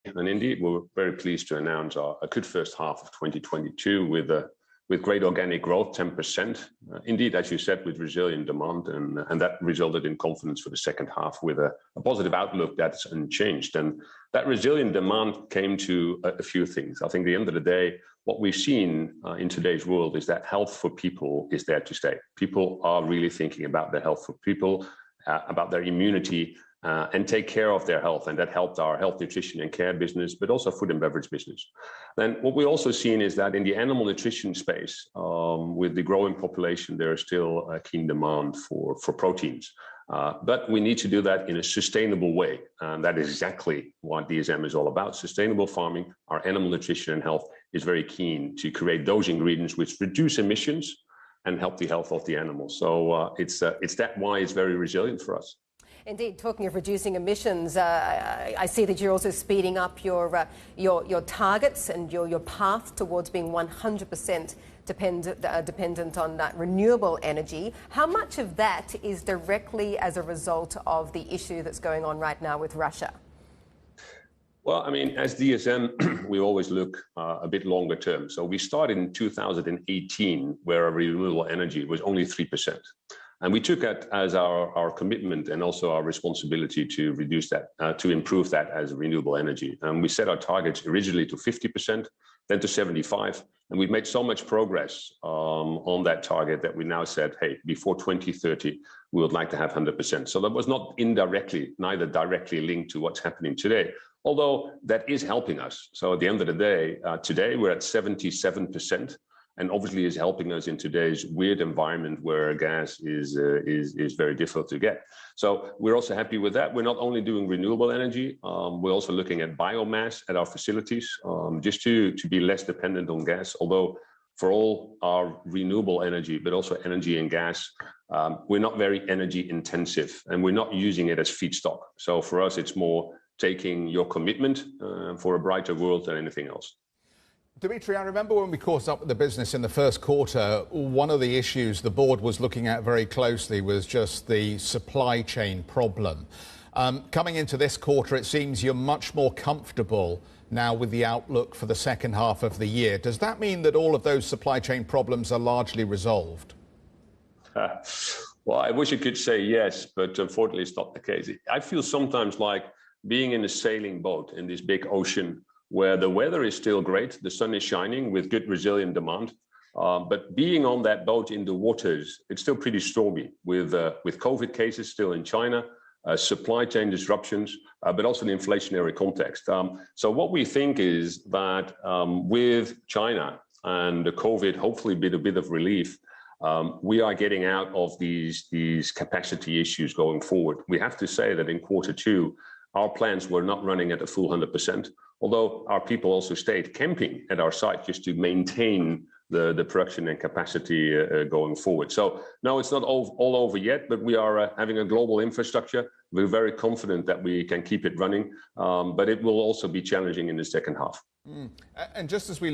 And indeed, we're very pleased to announce a good first half of 2022 with great organic growth, 10%. Indeed, as you said, with resilient demand, and that resulted in confidence for the second half with a positive outlook that's unchanged. And that resilient demand came to a few things. I think at the end of the day, what we've seen in today's world is that health for people is there to stay. People are really thinking about their health for people, about their immunity, and take care of their health. And that helped our health, nutrition and care business, but also food and beverage business. Then what we also seen is that in the animal nutrition space, with the growing population, there is still a keen demand for proteins. But we need to do that in a sustainable way. And that is exactly what DSM is all about. Sustainable farming, our animal nutrition and health is very keen to create those ingredients which reduce emissions and help the health of the animals. So it's that why it's very resilient for us. Indeed, talking of reducing emissions, I see that you're also speeding up your targets and your path towards being 100% dependent on that renewable energy. How much of that is directly as a result of the issue that's going on right now with Russia? Well, I mean, as DSM, we always look a bit longer term. So we started in 2018, where our renewable energy was only 3%. And we took that as our commitment and also our responsibility to reduce that, to improve that as renewable energy. And we set our targets originally to 50%, then to 75%. And we've made so much progress on that target that we now said, hey, before 2030, we would like to have 100%. So that was not indirectly, neither directly linked to what's happening today, although that is helping us. So at the end of the day, today we're at 77%. And obviously is helping us in today's weird environment where gas is very difficult to get. So we're also happy with that. We're not only doing renewable energy, we're also looking at biomass at our facilities, just to be less dependent on gas. Although for all our renewable energy, but also energy and gas, we're not very energy intensive and we're not using it as feedstock. So for us, it's more taking your commitment for a brighter world than anything else. Dimitri, I remember when we caught up with the business in the first quarter, one of the issues the board was looking at very closely was just the supply chain problem. Coming into this quarter, it seems you're much more comfortable now with the outlook for the second half of the year. Does that mean that all of those supply chain problems are largely resolved? Well, I wish I could say yes, but unfortunately it's not the case. I feel sometimes like being in a sailing boat in this big ocean where the weather is still great, the sun is shining with good resilient demand, but being on that boat in the waters, it's still pretty stormy with COVID cases still in China, supply chain disruptions, but also the inflationary context. So what we think is that with China and the COVID, hopefully a bit of relief, we are getting out of these capacity issues going forward. We have to say that in quarter two, our plants were not running at a full 100%, although our people also stayed camping at our site just to maintain the production and capacity going forward. So no, it's not all over yet, but we are having a global infrastructure. We're very confident that we can keep it running, but it will also be challenging in the second half. And just as we